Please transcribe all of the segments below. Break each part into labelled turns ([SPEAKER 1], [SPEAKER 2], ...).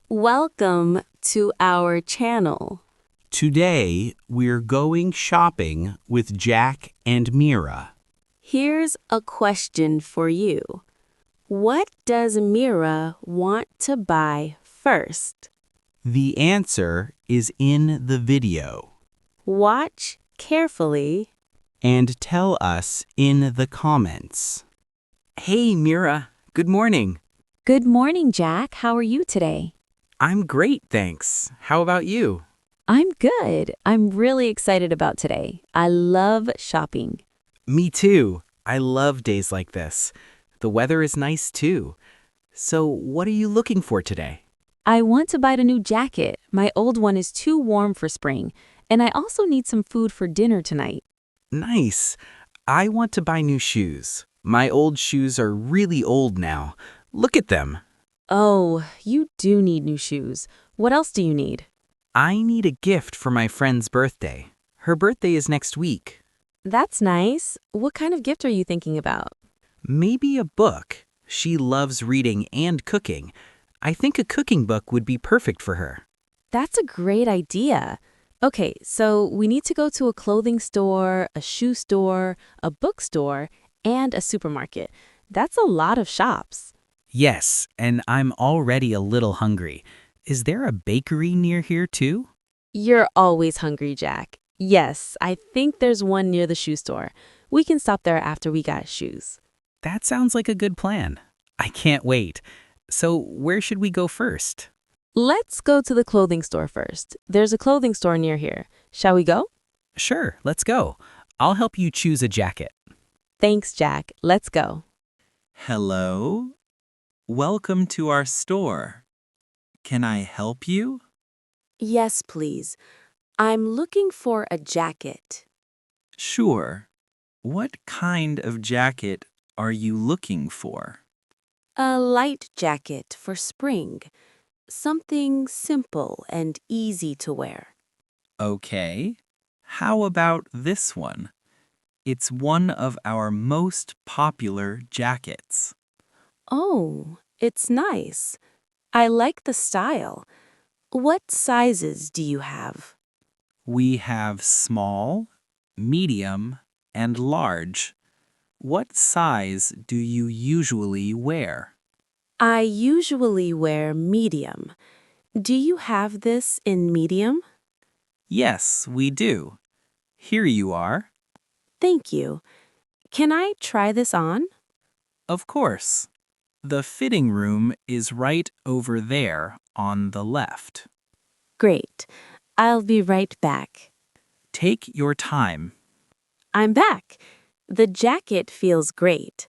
[SPEAKER 1] Welcome to our channel.
[SPEAKER 2] Today, we're going shopping with Jack and Mira.
[SPEAKER 1] Here's a question for you. What does Mira want to buy first?
[SPEAKER 2] The answer is in the video.
[SPEAKER 1] Watch carefully.
[SPEAKER 2] And tell us in the comments.
[SPEAKER 3] Hey, Mira. Good morning.
[SPEAKER 4] Good morning, Jack. How are you today?
[SPEAKER 3] I'm great, thanks. How about you?
[SPEAKER 4] I'm good. I'm really excited about today. I love shopping.
[SPEAKER 3] Me too. I love days like this. The weather is nice too. So, what are you looking for today?
[SPEAKER 4] I want to buy a new jacket. My old one is too warm for spring, and I also need some food for dinner tonight.
[SPEAKER 3] Nice. I want to buy new shoes. My old shoes are really old now. Look at them.
[SPEAKER 4] Oh, you do need new shoes. What else do you need?
[SPEAKER 3] I need a gift for my friend's birthday. Her birthday is next week.
[SPEAKER 4] That's nice. What kind of gift are you thinking about?
[SPEAKER 3] Maybe a book. She loves reading and cooking. I think a cooking book would be perfect for her.
[SPEAKER 4] That's a great idea. Okay, so we need to go to a clothing store, a shoe store, a bookstore, and a supermarket. That's a lot of shops.
[SPEAKER 3] Yes, and I'm already a little hungry. Is there a bakery near here too?
[SPEAKER 4] You're always hungry, Jack. Yes, I think there's one near the shoe store. We can stop there after we got shoes.
[SPEAKER 3] That sounds like a good plan. I can't wait. So, where should we go first?
[SPEAKER 4] Let's go to the clothing store first. There's a clothing store near here. Shall we go?
[SPEAKER 3] Sure, let's go. I'll help you choose a jacket.
[SPEAKER 4] Thanks, Jack. Let's go.
[SPEAKER 5] Hello? Welcome to our store. Can I help you?
[SPEAKER 1] Yes, please. I'm looking for a jacket.
[SPEAKER 5] Sure. What kind of jacket are you looking for?
[SPEAKER 1] A light jacket for spring. Something simple and easy to wear.
[SPEAKER 5] Okay. How about this one? It's one of our most popular jackets.
[SPEAKER 1] Oh, it's nice. I like the style. What sizes do you have?
[SPEAKER 5] We have small, medium, and large. What size do you usually wear?
[SPEAKER 1] I usually wear medium. Do you have this in medium?
[SPEAKER 5] Yes, we do. Here you are.
[SPEAKER 1] Thank you. Can I try this on?
[SPEAKER 5] Of course. The fitting room is right over there on the left.
[SPEAKER 1] Great. I'll be right back.
[SPEAKER 5] Take your time.
[SPEAKER 1] I'm back. The jacket feels great.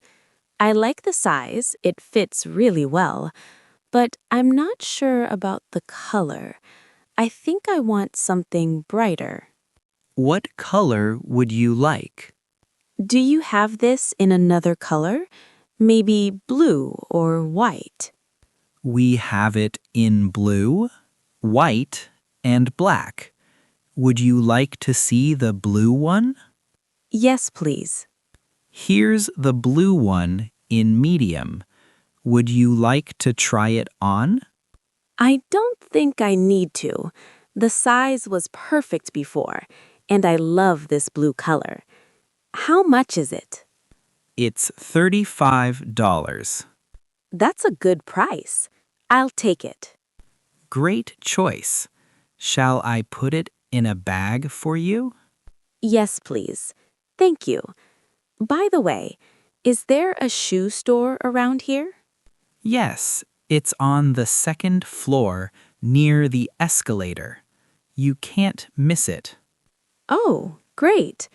[SPEAKER 1] I like the size, it fits really well, but I'm not sure about the color. I think I want something brighter.
[SPEAKER 5] What color would you like?
[SPEAKER 1] Do you have this in another color? Maybe blue or white?
[SPEAKER 5] We have it in blue, white, and black. Would you like to see the blue one?
[SPEAKER 1] Yes, please.
[SPEAKER 5] Here's the blue one in medium. Would you like to try it on?
[SPEAKER 1] I don't think I need to. The size was perfect before, and I love this blue color. How much is it?
[SPEAKER 5] It's $35.
[SPEAKER 1] That's a good price. I'll take it.
[SPEAKER 5] Great choice. Shall I put it in a bag for you?
[SPEAKER 1] Yes, please. Thank you. By the way, is there a shoe store around here?
[SPEAKER 5] Yes, it's on the second floor near the escalator. You can't miss it.
[SPEAKER 1] Oh, great.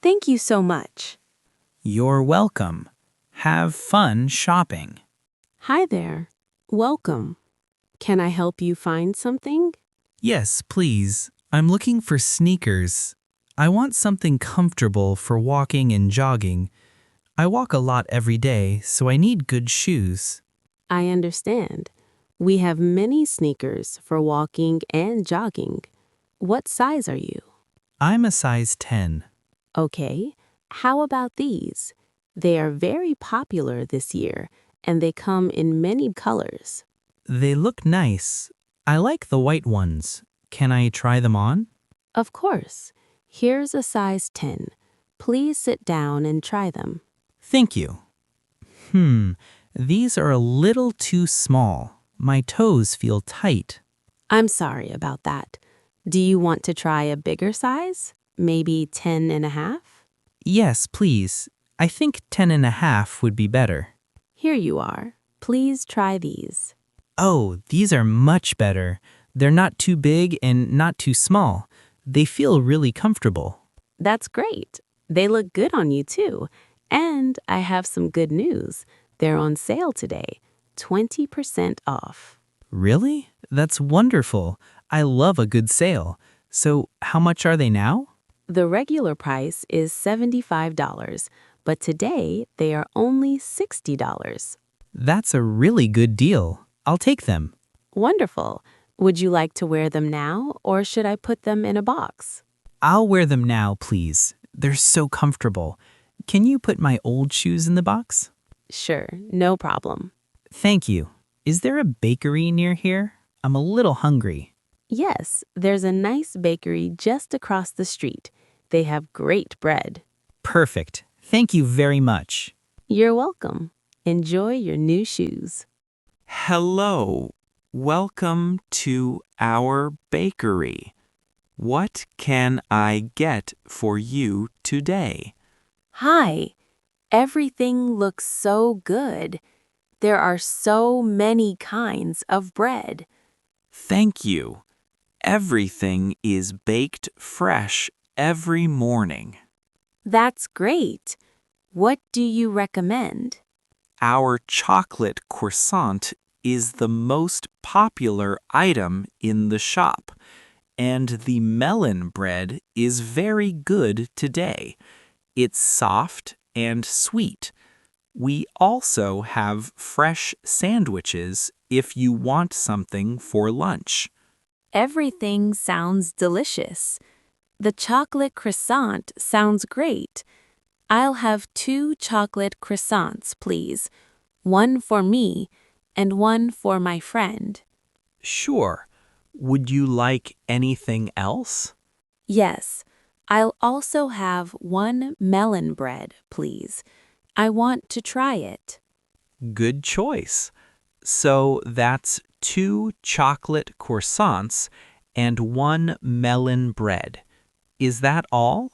[SPEAKER 1] Thank you so much.
[SPEAKER 5] You're welcome. Have fun shopping.
[SPEAKER 1] Hi there. Welcome. Can I help you find something?
[SPEAKER 5] Yes, please. I'm looking for sneakers. I want something comfortable for walking and jogging. I walk a lot every day, so I need good shoes.
[SPEAKER 1] I understand. We have many sneakers for walking and jogging. What size are you?
[SPEAKER 5] I'm a size 10.
[SPEAKER 1] Okay. How about these? They are very popular this year, and they come in many colors.
[SPEAKER 5] They look nice. I like the white ones. Can I try them on?
[SPEAKER 1] Of course. Here's a size 10. Please sit down and try them.
[SPEAKER 5] Thank you. These are a little too small. My toes feel tight.
[SPEAKER 1] I'm sorry about that. Do you want to try a bigger size? Maybe 10 and a half?
[SPEAKER 5] Yes, please. I think 10.5 would be better.
[SPEAKER 1] Here you are. Please try these.
[SPEAKER 5] Oh, these are much better. They're not too big and not too small. They feel really comfortable.
[SPEAKER 1] That's great. They look good on you too. And I have some good news. They're on sale today. 20% off.
[SPEAKER 5] Really? That's wonderful. I love a good sale. So, how much are they now?
[SPEAKER 1] The regular price is $75, but today they are only $60.
[SPEAKER 5] That's a really good deal. I'll take them.
[SPEAKER 1] Wonderful. Would you like to wear them now, or should I put them in a box?
[SPEAKER 5] I'll wear them now, please. They're so comfortable. Can you put my old shoes in the box?
[SPEAKER 1] Sure, no problem.
[SPEAKER 5] Thank you. Is there a bakery near here? I'm a little hungry.
[SPEAKER 1] Yes, there's a nice bakery just across the street. They have great bread.
[SPEAKER 5] Perfect. Thank you very much.
[SPEAKER 1] You're welcome. Enjoy your new shoes.
[SPEAKER 2] Hello. Welcome to our bakery. What can I get for you today?
[SPEAKER 1] Hi. Everything looks so good. There are so many kinds of bread.
[SPEAKER 2] Thank you. Everything is baked fresh every morning.
[SPEAKER 1] That's great. What do you recommend?
[SPEAKER 2] Our chocolate croissant is the most popular item in the shop, and the melon bread is very good today. It's soft and sweet. We also have fresh sandwiches if you want something for lunch.
[SPEAKER 1] Everything sounds delicious. The chocolate croissant sounds great. I'll have 2 chocolate croissants, please. One for me and one for my friend.
[SPEAKER 2] Sure. Would you like anything else?
[SPEAKER 1] Yes, I'll also have 1 melon bread, please. I want to try it.
[SPEAKER 2] Good choice. So that's 2 chocolate croissants and 1 melon bread. Is that all?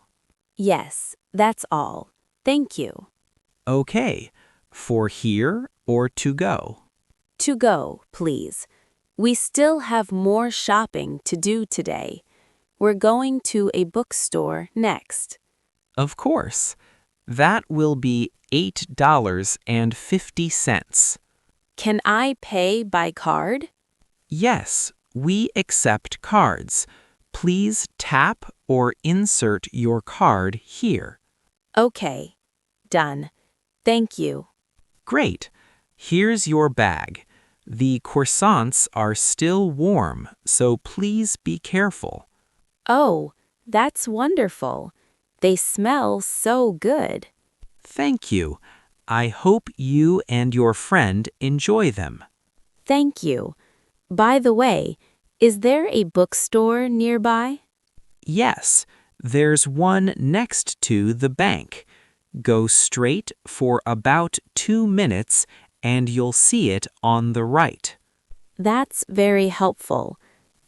[SPEAKER 1] Yes, that's all. Thank you.
[SPEAKER 2] Okay. For here or to go?
[SPEAKER 1] To go, please. We still have more shopping to do today. We're going to a bookstore next.
[SPEAKER 2] Of course. That will be $8.50.
[SPEAKER 1] Can I pay by card?
[SPEAKER 2] Yes, we accept cards. Please tap or insert your card here.
[SPEAKER 1] Okay. Done. Thank you.
[SPEAKER 2] Great. Here's your bag. The croissants are still warm, so please be careful.
[SPEAKER 1] Oh, that's wonderful. They smell so good.
[SPEAKER 2] Thank you. I hope you and your friend enjoy them.
[SPEAKER 1] Thank you. By the way, is there a bookstore nearby?
[SPEAKER 2] Yes, there's one next to the bank. Go straight for about 2 minutes and you'll see it on the right.
[SPEAKER 1] That's very helpful.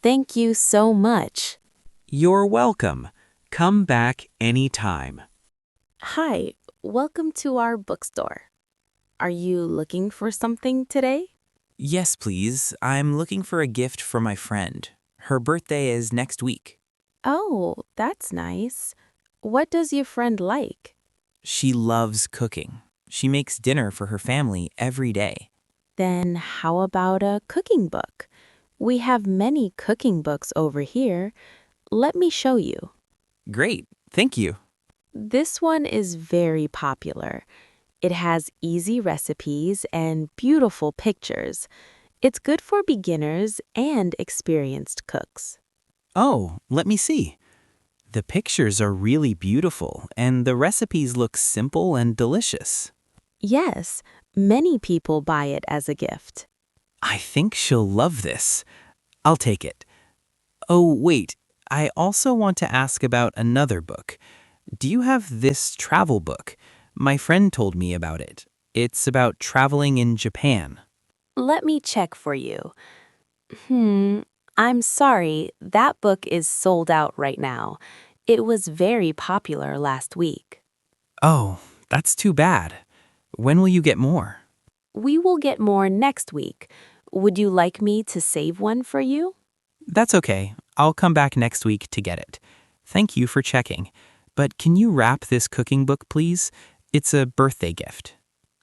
[SPEAKER 1] Thank you so much.
[SPEAKER 2] You're welcome. Come back anytime.
[SPEAKER 1] Hi, welcome to our bookstore. Are you looking for something today?
[SPEAKER 6] Yes, please. I'm looking for a gift for my friend. Her birthday is next week.
[SPEAKER 1] Oh, that's nice. What does your friend like?
[SPEAKER 6] She loves cooking. She makes dinner for her family every day.
[SPEAKER 1] Then how about a cooking book? We have many cooking books over here. Let me show you.
[SPEAKER 6] Great. Thank you.
[SPEAKER 1] This one is very popular. It has easy recipes and beautiful pictures. It's good for beginners and experienced cooks.
[SPEAKER 6] Oh, let me see. The pictures are really beautiful, and the recipes look simple and delicious.
[SPEAKER 1] Yes, many people buy it as a gift.
[SPEAKER 6] I think she'll love this. I'll take it. Oh, wait. I also want to ask about another book. Do you have this travel book? My friend told me about it. It's about traveling in Japan.
[SPEAKER 1] Let me check for you. I'm sorry, that book is sold out right now. It was very popular last week.
[SPEAKER 6] Oh, that's too bad. When will you get more?
[SPEAKER 1] We will get more next week. Would you like me to save one for you?
[SPEAKER 6] That's okay. I'll come back next week to get it. Thank you for checking. But can you wrap this cooking book, please? It's a birthday gift.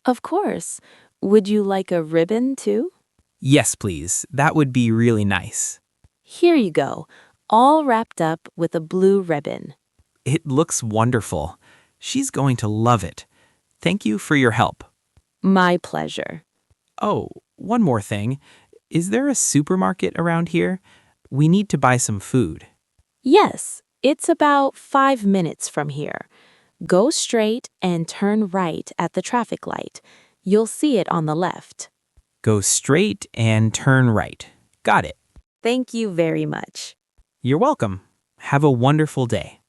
[SPEAKER 1] Of course. Would you like a ribbon too?
[SPEAKER 6] Yes, please. That would be really nice.
[SPEAKER 1] Here you go, all wrapped up with a blue ribbon.
[SPEAKER 6] It looks wonderful. She's going to love it. Thank you for your help.
[SPEAKER 1] My pleasure.
[SPEAKER 6] Oh, one more thing. Is there a supermarket around here? We need to buy some food.
[SPEAKER 1] Yes, it's about 5 minutes from here. Go straight and turn right at the traffic light. You'll see it on the left.
[SPEAKER 6] Go straight and turn right. Got it.
[SPEAKER 1] Thank you very much.
[SPEAKER 6] You're welcome. Have a wonderful day.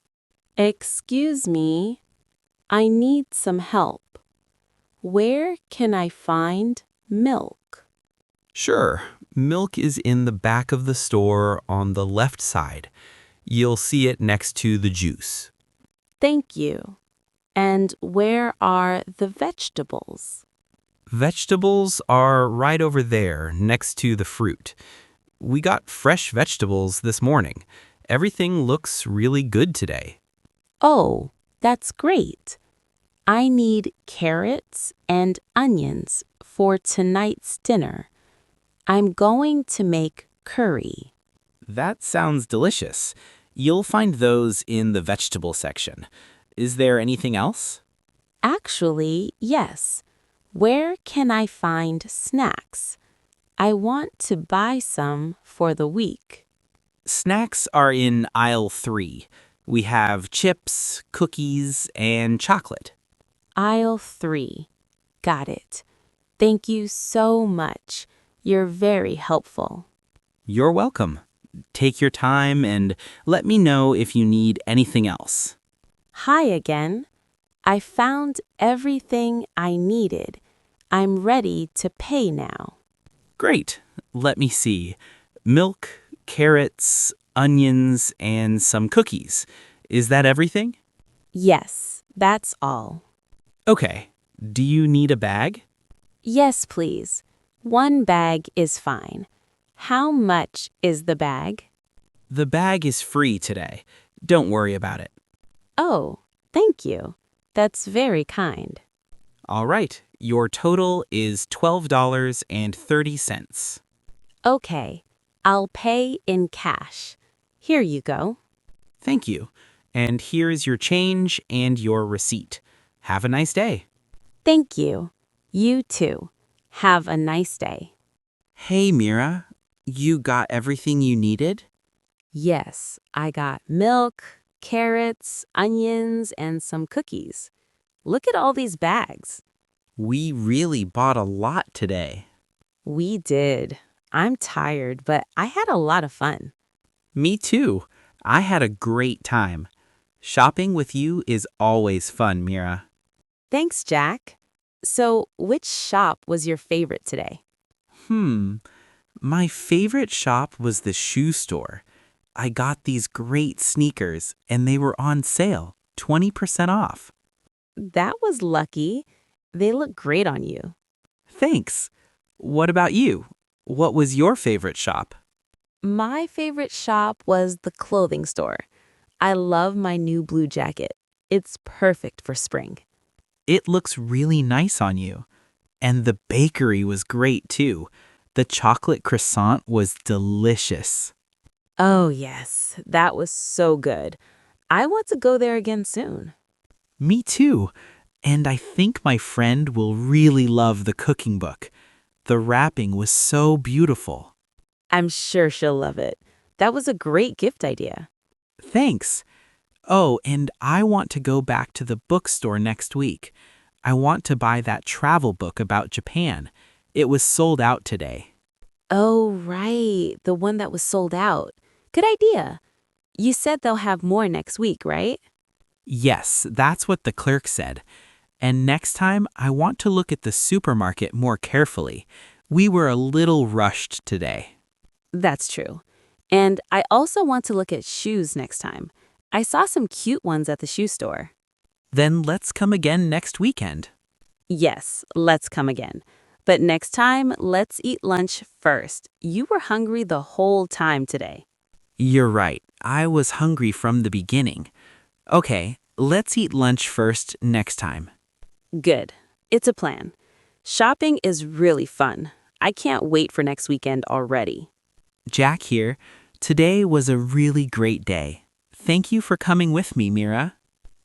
[SPEAKER 1] Excuse me, I need some help. Where can I find milk?
[SPEAKER 2] Sure. Milk is in the back of the store on the left side. You'll see it next to the juice.
[SPEAKER 1] Thank you. And where are the vegetables?
[SPEAKER 2] Vegetables are right over there next to the fruit. We got fresh vegetables this morning. Everything looks really good today.
[SPEAKER 1] Oh, that's great. I need carrots and onions for tonight's dinner. I'm going to make curry.
[SPEAKER 6] That sounds delicious. You'll find those in the vegetable section. Is there anything else?
[SPEAKER 1] Actually, yes. Where can I find snacks? I want to buy some for the week.
[SPEAKER 6] Snacks are in aisle 3. We have chips, cookies, and chocolate.
[SPEAKER 1] Aisle 3. Got it. Thank you so much. You're very helpful.
[SPEAKER 6] You're welcome. Take your time and let me know if you need anything else.
[SPEAKER 1] Hi again. I found everything I needed. I'm ready to pay now.
[SPEAKER 6] Great. Let me see. Milk, carrots, onions, and some cookies. Is that everything?
[SPEAKER 1] Yes, that's all.
[SPEAKER 6] Okay. Do you need a bag?
[SPEAKER 1] Yes, please. 1 bag is fine. How much is the bag?
[SPEAKER 6] The bag is free today. Don't worry about it.
[SPEAKER 1] Oh, thank you. That's very kind.
[SPEAKER 6] All right. Your total is $12.30.
[SPEAKER 1] Okay, I'll pay in cash. Here you go.
[SPEAKER 6] Thank you. And here is your change and your receipt. Have a nice day.
[SPEAKER 1] Thank you. You too. Have a nice day.
[SPEAKER 6] Hey, Mira. You got everything you needed?
[SPEAKER 1] Yes, I got milk, carrots, onions, and some cookies. Look at all these bags.
[SPEAKER 6] We really bought a lot today.
[SPEAKER 1] We did. I'm tired, but I had a lot of fun.
[SPEAKER 6] Me too. I had a great time. Shopping with you is always fun, Mira.
[SPEAKER 1] Thanks, Jack. So, which shop was your favorite today?
[SPEAKER 6] My favorite shop was the shoe store. I got these great sneakers and they were on sale, 20% off.
[SPEAKER 1] That was lucky. They look great on you.
[SPEAKER 6] Thanks. What about you? What was your favorite shop?
[SPEAKER 1] My favorite shop was the clothing store. I love my new blue jacket. It's perfect for spring.
[SPEAKER 6] It looks really nice on you. And the bakery was great too. The chocolate croissant was delicious.
[SPEAKER 1] Oh, yes, that was so good. I want to go there again soon.
[SPEAKER 6] Me too. And I think my friend will really love the cooking book. The wrapping was so beautiful.
[SPEAKER 1] I'm sure she'll love it. That was a great gift idea.
[SPEAKER 6] Thanks. Oh, and I want to go back to the bookstore next week. I want to buy that travel book about Japan. It was sold out today.
[SPEAKER 4] Oh, right. The one that was sold out. Good idea. You said they'll have more next week, right?
[SPEAKER 6] Yes, that's what the clerk said. And next time, I want to look at the supermarket more carefully. We were a little rushed today.
[SPEAKER 4] That's true. And I also want to look at shoes next time. I saw some cute ones at the shoe store.
[SPEAKER 6] Then let's come again next weekend.
[SPEAKER 4] Yes, let's come again. But next time, let's eat lunch first. You were hungry the whole time today.
[SPEAKER 6] You're right. I was hungry from the beginning. Okay, let's eat lunch first next time.
[SPEAKER 4] Good. It's a plan. Shopping is really fun. I can't wait for next weekend already.
[SPEAKER 6] Jack here. Today was a really great day. Thank you for coming with me, Mira.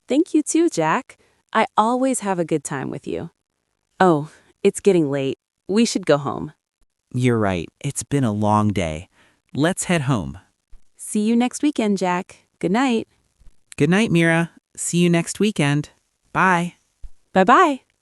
[SPEAKER 4] Thank you too, Jack. I always have a good time with you. Oh, it's getting late. We should go home.
[SPEAKER 6] You're right. It's been a long day. Let's head home.
[SPEAKER 4] See you next weekend, Jack. Good night.
[SPEAKER 6] Good night, Mira. See you next weekend. Bye.
[SPEAKER 4] Bye-bye.